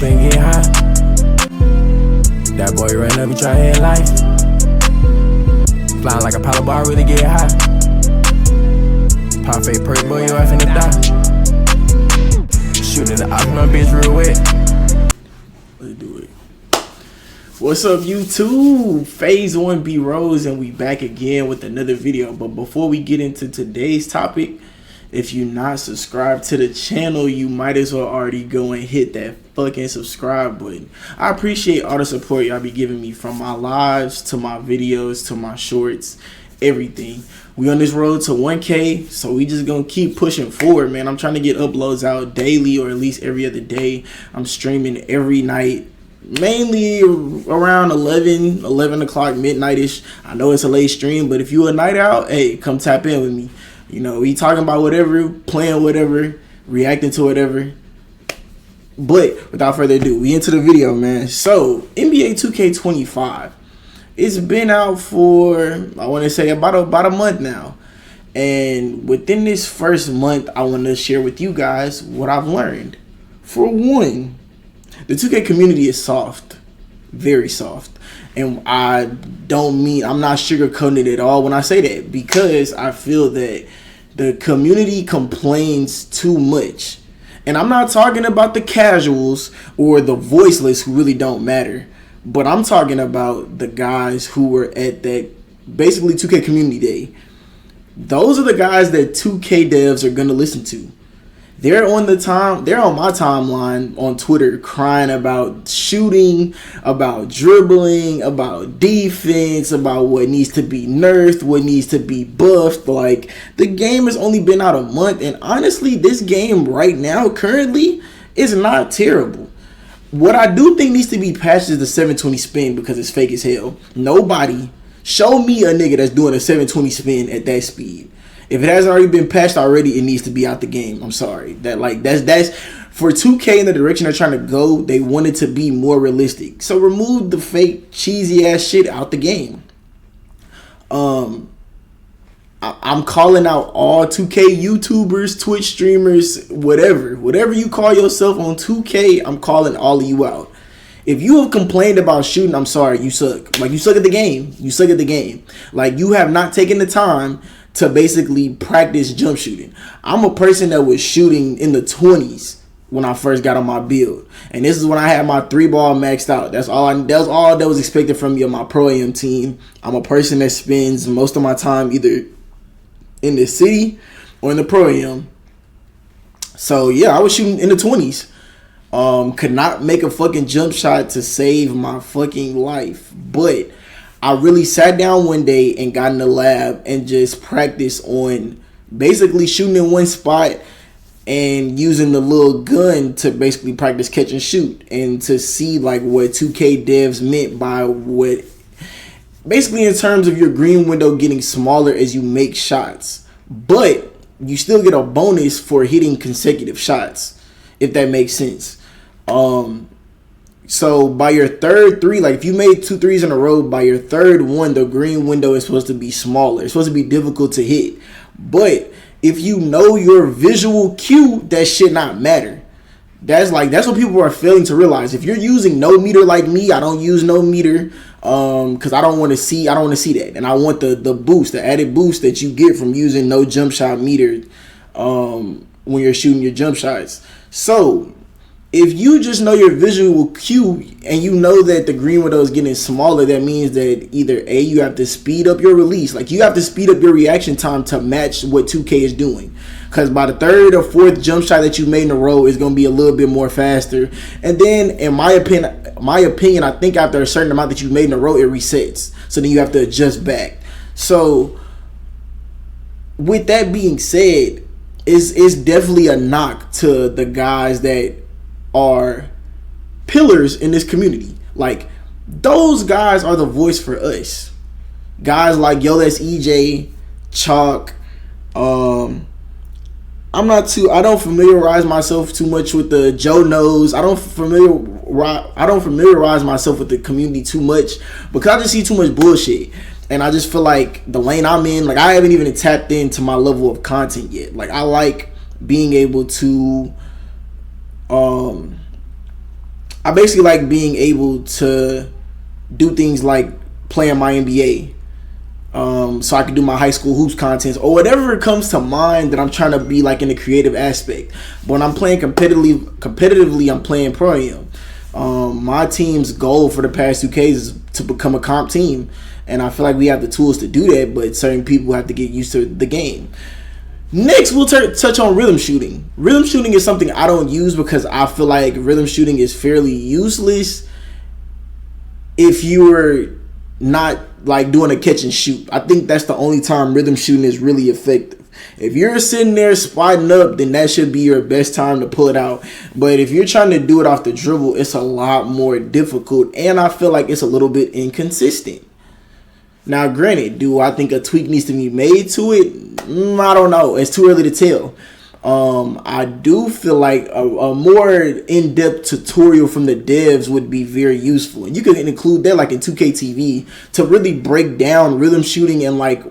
up and get high. That boy ran up and try his life. Flying like a pilot bar, really get high. Pop fake perk, boy, your ass finna die. Shooting the off, my bitch real wet. Let's do it. What's up, YouTube? Phase 1 B Rose, and we back again with another video. But before we get into today's topic, if you're not subscribed to the channel, you might as well already go and hit that fucking subscribe button. I appreciate all the support y'all be giving me, from my lives to my videos to my shorts, everything. We on this road to 1K, so we just gonna keep pushing forward, man. I'm trying to get uploads out daily, or at least every other day. I'm streaming every night, mainly around 11 o'clock, midnight-ish. I know it's a late stream, but if you a night out, hey, come tap in with me. You know, we talking about whatever, playing whatever, reacting to whatever. But without further ado, we into the video, man. So, NBA 2K25. It's been out for, I want to say, about a month now. And within this first month, I want to share with you guys what I've learned. For one, the 2K community is soft. Very soft. And I'm not sugarcoating it at all when I say that, because I feel that the community complains too much. And I'm not talking about the casuals or the voiceless who really don't matter, but I'm talking about the guys who were at that basically 2K community day. Those are the guys that 2K devs are gonna listen to. They're on my timeline on Twitter crying about shooting, about dribbling, about defense, about what needs to be nerfed, what needs to be buffed. Like, the game has only been out a month, and honestly, this game right now, currently, is not terrible. What I do think needs to be patched is the 720 spin, because it's fake as hell. Nobody, show me a nigga that's doing a 720 spin at that speed. If it hasn't already been patched already, it needs to be out the game. I'm sorry. That's for 2K in the direction they're trying to go. They want it to be more realistic. So remove the fake cheesy ass shit out the game. I'm calling out all 2K YouTubers, Twitch streamers, whatever you call yourself on 2K. I'm calling all of you out. If you have complained about shooting, I'm sorry, you suck. Like, you suck at the game. You suck at the game. Like, you have not taken the time to basically practice jump shooting. I'm a person that was shooting in the 20s when I first got on my build, and this is when I had my 3-ball maxed out. That's all that was expected from me on my Pro Am team. I'm a person that spends most of my time either in the city or in the Pro Am. So yeah, I was shooting in the 20s. Could not make a fucking jump shot to save my fucking life, but I really sat down one day and got in the lab and just practiced on basically shooting in one spot and using the little gun to basically practice catch and shoot, and to see like what 2K devs meant by what, basically in terms of your green window getting smaller as you make shots, but you still get a bonus for hitting consecutive shots, if that makes sense. So by your third three, like if you made 2 threes in a row, by your third one, the green window is supposed to be smaller. It's supposed to be difficult to hit. But if you know your visual cue, that should not matter. That's what people are failing to realize. If you're using no meter like me, I don't use no meter, because I don't want to see that. And I want the boost, the added boost that you get from using no jump shot meter when you're shooting your jump shots. So if you just know your visual cue and you know that the green window is getting smaller, that means that either A, you have to speed up your release. Like, you have to speed up your reaction time to match what 2K is doing. Because by the third or fourth jump shot that you made in a row, is going to be a little bit more faster. And then, in my opinion, I think after a certain amount that you made in a row, it resets. So then you have to adjust back. So with that being said, it's definitely a knock to the guys that are pillars in this community. Like, those guys are the voice for us. Guys like Yo, that's EJ, Chalk. I don't familiarize myself too much with the Joe Knows. I don't familiarize myself with the community too much, because I just see too much bullshit. And I just feel like the lane I'm in, like, I haven't even tapped into my level of content yet. Like, I like being able to I basically like being able to do things like playing my NBA. So I can do my high school hoops contents or whatever comes to mind that I'm trying to be like in the creative aspect. But when I'm playing competitively, I'm playing Pro Am. My team's goal for the past 2Ks is to become a comp team, and I feel like we have the tools to do that, but certain people have to get used to the game. Next, we'll touch on rhythm shooting. Rhythm shooting is something I don't use because I feel like rhythm shooting is fairly useless if you're not like doing a catch and shoot. I think that's the only time rhythm shooting is really effective. If you're sitting there spotting up, then that should be your best time to pull it out. But if you're trying to do it off the dribble, it's a lot more difficult, and I feel like it's a little bit inconsistent. Now, granted, do I think a tweak needs to be made to it? I don't know. It's too early to tell. I do feel like a more in-depth tutorial from the devs would be very useful. And you could include that like in 2K TV to really break down rhythm shooting and like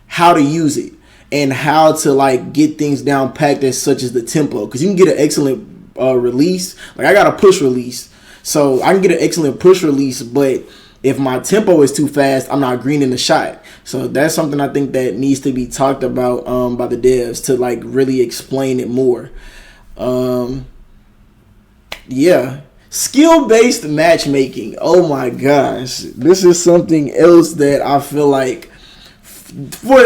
how to use it and how to like get things down packed as such as the tempo. Because you can get an excellent release. Like I got a push release. So I can get an excellent push release, but if my tempo is too fast, I'm not greening the shot. So that's something I think that needs to be talked about by the devs to like really explain it more. Yeah. Skill-based matchmaking. Oh my gosh. This is something else that I feel like for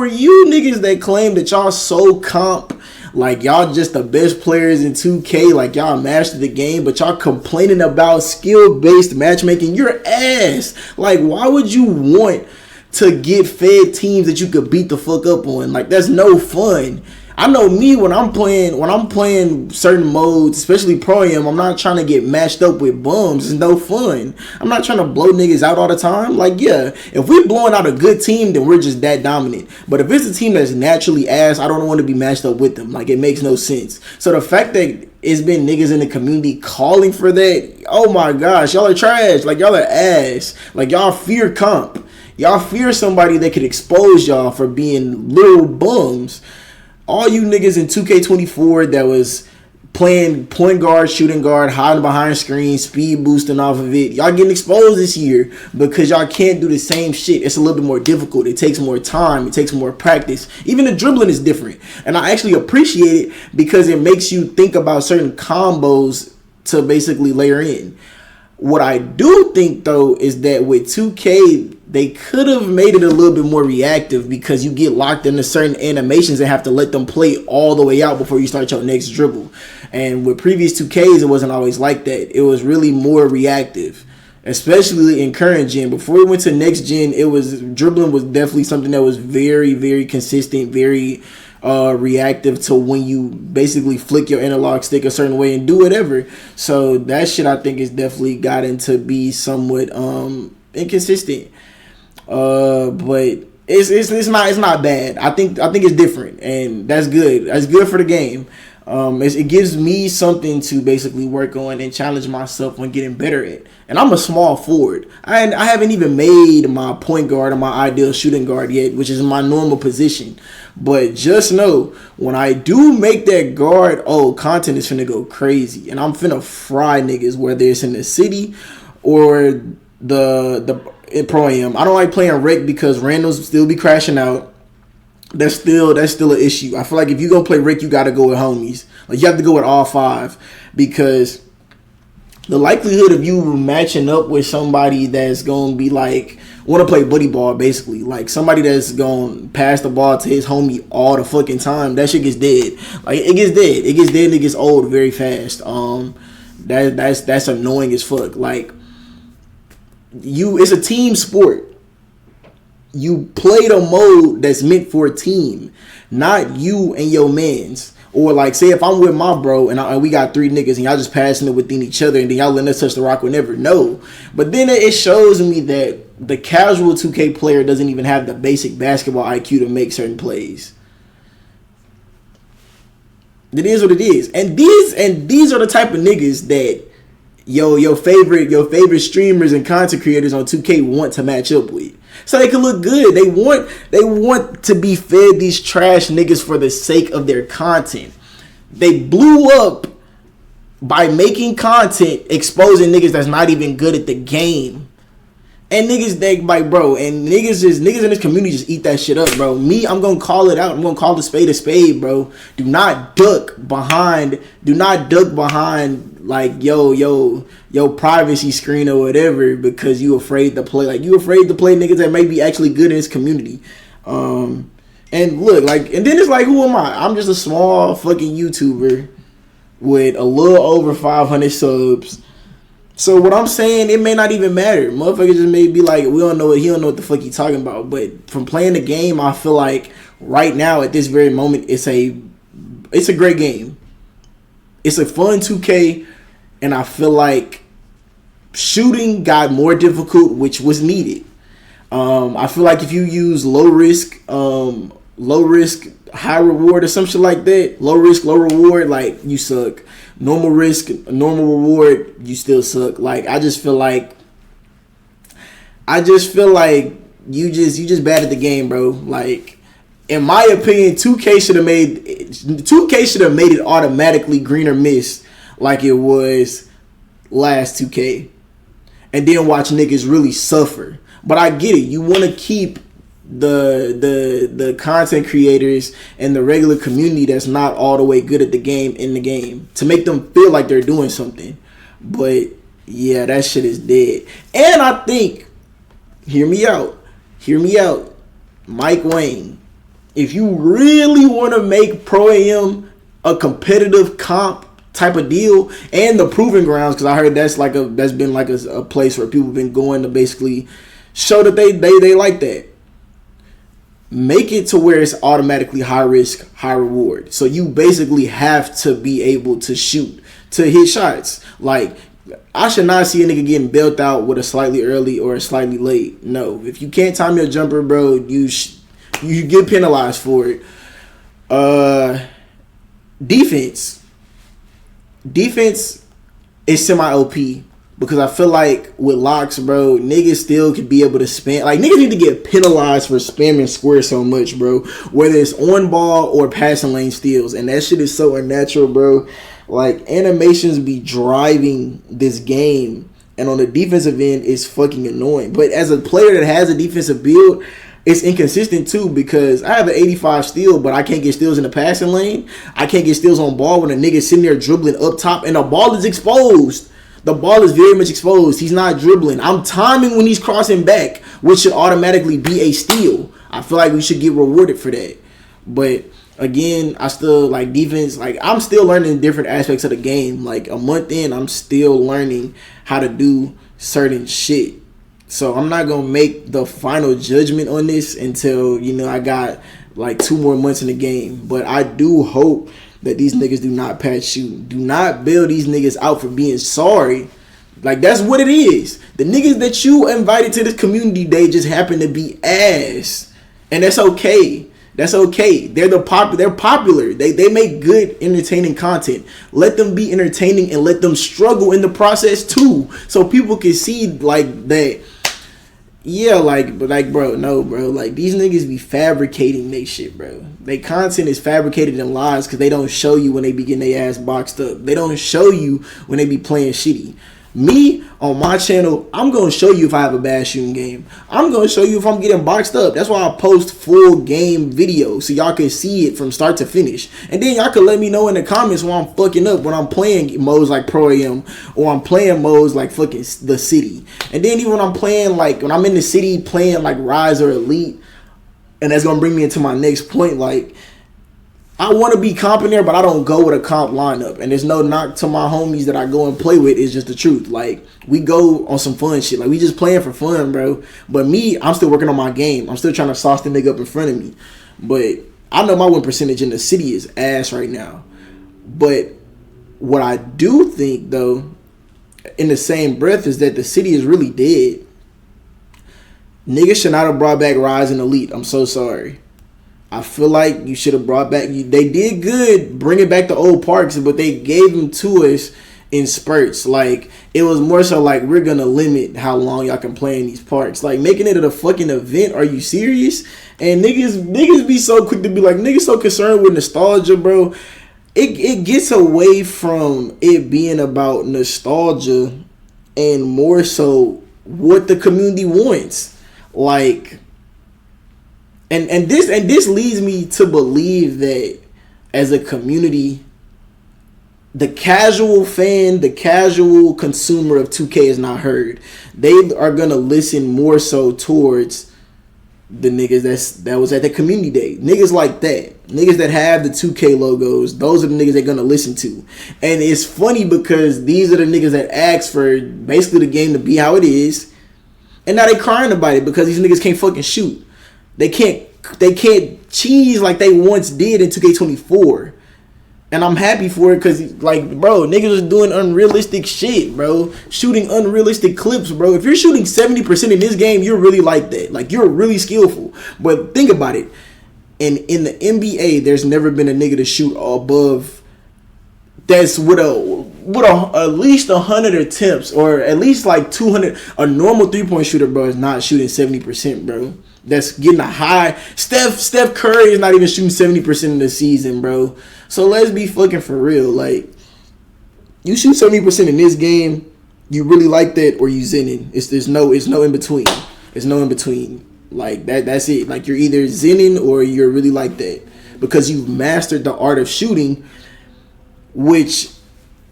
you niggas that claim that y'all so comp, like y'all just the best players in 2K, like y'all mastered the game, but y'all complaining about skill-based matchmaking, you're ass. Like, why would you want to get fed teams that you could beat the fuck up on? Like, that's no fun. I know me when I'm playing certain modes, especially Pro Am, I'm not trying to get matched up with bums. It's no fun. I'm not trying to blow niggas out all the time. Like, yeah, if we're blowing out a good team, then we're just that dominant. But if it's a team that's naturally ass, I don't want to be matched up with them. Like, it makes no sense. So the fact that it's been niggas in the community calling for that, oh my gosh, y'all are trash. Like, y'all are ass. Like, y'all fear comp. Y'all fear somebody that could expose y'all for being little bums. All you niggas in 2K24 that was playing point guard, shooting guard, hiding behind screens, speed boosting off of it, y'all getting exposed this year because y'all can't do the same shit. It's a little bit more difficult. It takes more time. It takes more practice. Even the dribbling is different. And I actually appreciate it because it makes you think about certain combos to basically layer in. What I do think, though, is that with 2K, they could have made it a little bit more reactive because you get locked into certain animations and have to let them play all the way out before you start your next dribble. And with previous 2Ks, it wasn't always like that. It was really more reactive, especially in current gen. Before we went to next gen, dribbling was definitely something that was very, very consistent, very reactive to when you basically flick your analog stick a certain way and do whatever. So that shit I think is definitely gotten to be somewhat inconsistent. But it's not bad. I think it's different, and that's good. That's good for the game. It gives me something to basically work on and challenge myself on getting better at. And I'm a small forward. I haven't even made my point guard or my ideal shooting guard yet, which is my normal position. But just know, when I do make that guard, content is finna go crazy. And I'm finna fry niggas, whether it's in the city or the Pro Am. I don't like playing rec because randoms still be crashing out. That's still an issue. I feel like if you gonna play rec, you gotta go with homies. Like, you have to go with all five, because the likelihood of you matching up with somebody that's gonna be like want to play buddy ball, basically, like somebody that's gonna pass the ball to his homie all the fucking time, that shit gets dead. Like, it gets dead and it gets old very fast. That's annoying as fuck. Like, it's a team sport. You play the mode that's meant for a team, not you and your mans. Or like, say if I'm with my bro and we got three niggas and y'all just passing it within each other and then y'all letting us touch the rock whenever. No. But then it shows me that the casual 2K player doesn't even have the basic basketball IQ to make certain plays. It is what it is. And these are the type of niggas that your favorite streamers and content creators on 2K want to match up with, so they can look good. They want to be fed these trash niggas for the sake of their content. They blew up by making content exposing niggas that's not even good at the game. And niggas, they like, bro, and niggas in this community just eat that shit up, bro. Me, I'm gonna call it out. I'm gonna call the spade a spade, bro. Do not duck behind like yo privacy screen or whatever because you afraid to play. Like, you afraid to play niggas that may be actually good in this community. And look, like, and then it's like, who am I? I'm just a small fucking YouTuber with a little over 500 subs. So what I'm saying, it may not even matter. Motherfuckers just may be like, he don't know what the fuck he talking about. But from playing the game, I feel like right now at this very moment, it's a great game. It's a fun 2K, and I feel like shooting got more difficult, which was needed. I feel like if you use low risk, high reward or some shit like that, low risk, low reward, like, you suck. Normal risk, normal reward, you still suck. Like, I just feel like you just bad at the game, bro. Like, in my opinion, 2K should have made it automatically greener mist like it was last 2K, and then watch niggas really suffer. But I get it. You want to keep the content creators and the regular community that's not all the way good at the game in the game to make them feel like they're doing something. But yeah, that shit is dead. And I think, hear me out, Mike Wang, if you really want to make Pro AM a competitive comp type of deal, and the Proving Grounds, because I heard that's been a place where people have been going to basically show that they like that. Make it to where it's automatically high risk, high reward. So you basically have to be able to shoot, to hit shots. Like, I should not see a nigga getting bailed out with a slightly early or a slightly late. No, if you can't time your jumper, bro, you get penalized for it. Defense is semi-OP. Because I feel like with locks, bro, niggas still could be able to spam. Like, niggas need to get penalized for spamming square so much, bro. Whether it's on ball or passing lane steals. And that shit is so unnatural, bro. Like, animations be driving this game. And on the defensive end, it's fucking annoying. But as a player that has a defensive build, it's inconsistent too. Because I have an 85 steal, but I can't get steals in the passing lane. I can't get steals on ball when a nigga's sitting there dribbling up top and the ball is exposed. The ball is very much exposed. He's not dribbling. I'm timing when he's crossing back, which should automatically be a steal. I feel like we should get rewarded for that. But again, I still like defense. Like, I'm still learning different aspects of the game. Like, a month in, I'm still learning how to do certain shit. So I'm not going to make the final judgment on this until, I got like 2 more months in the game. But I do hope that these niggas do not patch shoot. Do not bail these niggas out for being sorry. Like, that's what it is. The niggas that you invited to this community day just happen to be ass. And that's okay. That's okay. They're popular. They make good, entertaining content. Let them be entertaining and let them struggle in the process too. So people can see, like, that. Yeah, like, bro, no, bro. Like, these niggas be fabricating they shit, bro. They content is fabricated in lies because they don't show you when they be getting their ass boxed up. They don't show you when they be playing shitty. Me, on my channel, I'm going to show you if I have a bad shooting game. I'm going to show you if I'm getting boxed up. That's why I post full game videos so y'all can see it from start to finish. And then y'all can let me know in the comments when I'm fucking up, when I'm playing modes like Pro AM or I'm playing modes like fucking the city. And then even when I'm playing, like, when I'm in the city playing like Rise or Elite, and that's going to bring me into my next point, like, I want to be comping there, but I don't go with a comp lineup. And there's no knock to my homies that I go and play with. It's just the truth. Like, we go on some fun shit. Like, we just playing for fun, bro. But me, I'm still working on my game. I'm still trying to sauce the nigga up in front of me. But I know my win percentage in the city is ass right now. But what I do think, though, in the same breath, is that the city is really dead. Niggas should not have brought back Rise and Elite. I'm so sorry. I feel like you should have brought back. They did good bringing back the old parks, but they gave them to us in spurts. Like, it was more so like, we're gonna limit how long y'all can play in these parks. Like, making it a fucking event. Are you serious? And niggas be so quick to be like, niggas so concerned with nostalgia, bro. it gets away from it being about nostalgia and more so what the community wants. Like, and this leads me to believe that as a community, the casual fan, the casual consumer of 2K is not heard. They are gonna listen more so towards the niggas that was at the community day. Niggas like that. Niggas that have the 2K logos. Those are the niggas they're gonna listen to. And it's funny because these are the niggas that ask for basically the game to be how it is. And now they crying about it because these niggas can't fucking shoot. They can't cheese like they once did in 2K24. And I'm happy for it because, like, bro, niggas was doing unrealistic shit, bro. Shooting unrealistic clips, bro. If you're shooting 70% in this game, you're really like that. Like, you're really skillful. But think about it. And in the NBA, there's never been a nigga to shoot above that's with at least 100 attempts or at least like 200. A normal 3-point shooter, bro, is not shooting 70%, bro. That's getting a high. Steph Curry is not even shooting 70% in the season, bro. So let's be fucking for real. Like, you shoot 70% in this game, you really like that, or you zenning. It's no in between. It's no in between. Like that's it. Like, you're either zenning or you're really like that because you've mastered the art of shooting, which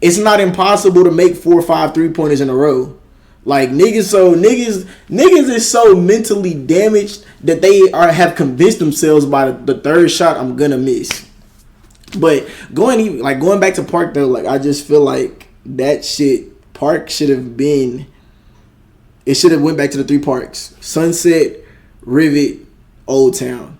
it's not impossible to make 4 or 5 3-pointers in a row. Like, niggas is so mentally damaged that they have convinced themselves by the third shot I'm gonna miss. But going back to Park though, like, I just feel like that shit, Park should have been. It should have went back to the 3 parks: Sunset, Rivet, Old Town.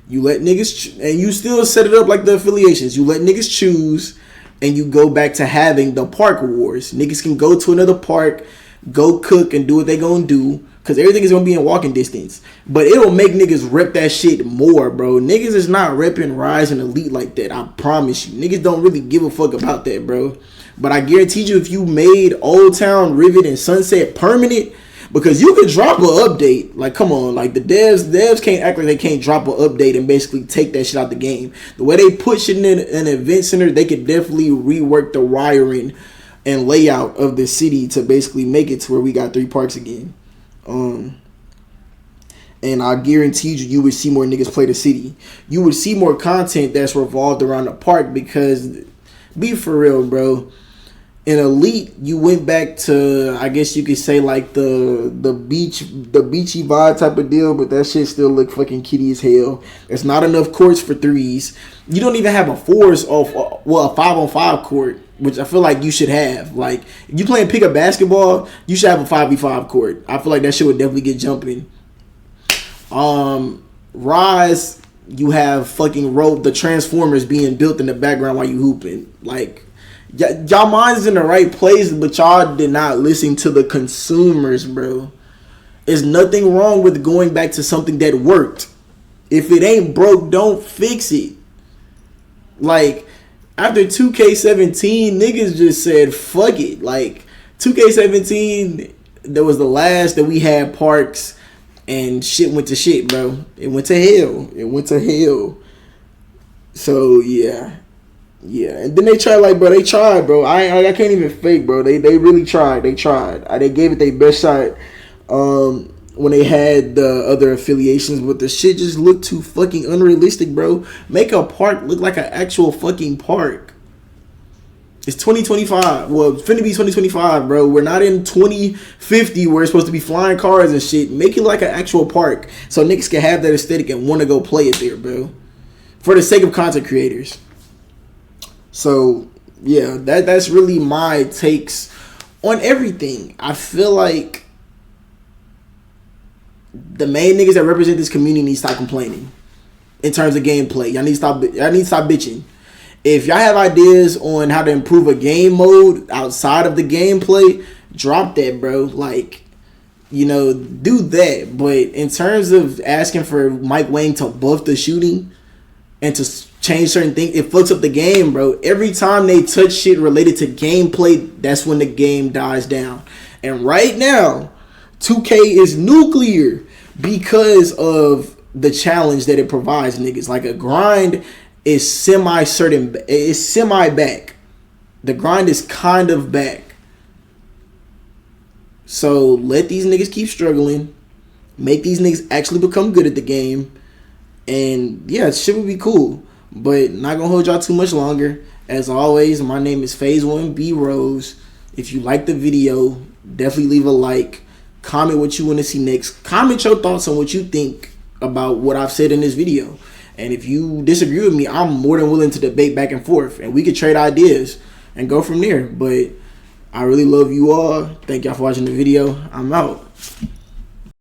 You let niggas and you still set it up like the affiliations. You let niggas choose, and you go back to having the park wars. Niggas can go to another park, go cook and do what they gonna do, because everything is gonna be in walking distance. But it'll make niggas rep that shit more, bro. Niggas is not repping Rise and Elite like that. I promise you. Niggas don't really give a fuck about that, bro. But I guarantee you, if you made Old Town, Rivet, and Sunset permanent, because you could drop an update. Like, come on. Like, the devs can't act like they can't drop an update and basically take that shit out the game. The way they put shit in an event center, they could definitely rework the wiring and layout of the city to basically make it to where we got 3 parks again. And I guarantee you would see more niggas play the city. You would see more content that's revolved around the park because, be for real, bro. In Elite, you went back to, I guess you could say, like the beachy vibe type of deal, but that shit still look fucking kitty as hell. There's not enough courts for 3s. You don't even have a 5-on-5 court, which I feel like you should have. Like, if you playing pickup basketball, you should have a 5v5 court. I feel like that shit would definitely get jumping. Rise, you have fucking the Transformers being built in the background while you hooping. Like, y'all minds in the right place, but y'all did not listen to the consumers, bro. There's nothing wrong with going back to something that worked. If it ain't broke, don't fix it. Like, after 2K17, niggas just said, fuck it. Like, 2K17, that was the last that we had parks, and shit went to shit, bro. It went to hell. So, yeah. Yeah, and then they tried, bro. I can't even fake, bro. They really tried. They gave it their best shot when they had the other affiliations, but the shit just looked too fucking unrealistic, bro. Make a park look like an actual fucking park. It's 2025. Well, it's finna be 2025, bro. We're not in 2050 where it's supposed to be flying cars and shit. Make it like an actual park so niggas can have that aesthetic and want to go play it there, bro. For the sake of content creators. So, yeah, that's really my takes on everything. I feel like the main niggas that represent this community need to stop complaining in terms of gameplay. Y'all need to stop bitching. If y'all have ideas on how to improve a game mode outside of the gameplay, drop that, bro. Like, you know, do that. But in terms of asking for Mike Wang to buff the shooting and to change certain things, it fucks up the game, bro. Every time they touch shit related to gameplay, that's when the game dies down. And right now, 2K is nuclear because of the challenge that it provides niggas. Like, a grind is semi-certain. It's semi-back. The grind is kind of back. So let these niggas keep struggling. Make these niggas actually become good at the game. And yeah, shit would be cool. But not gonna hold y'all too much longer. As always, my name is Phase 1B Rose. If you like the video, definitely leave a like. Comment what you want to see next. Comment your thoughts on what you think about what I've said in this video. And if you disagree with me, I'm more than willing to debate back and forth. And we could trade ideas and go from there. But I really love you all. Thank y'all for watching the video. I'm out.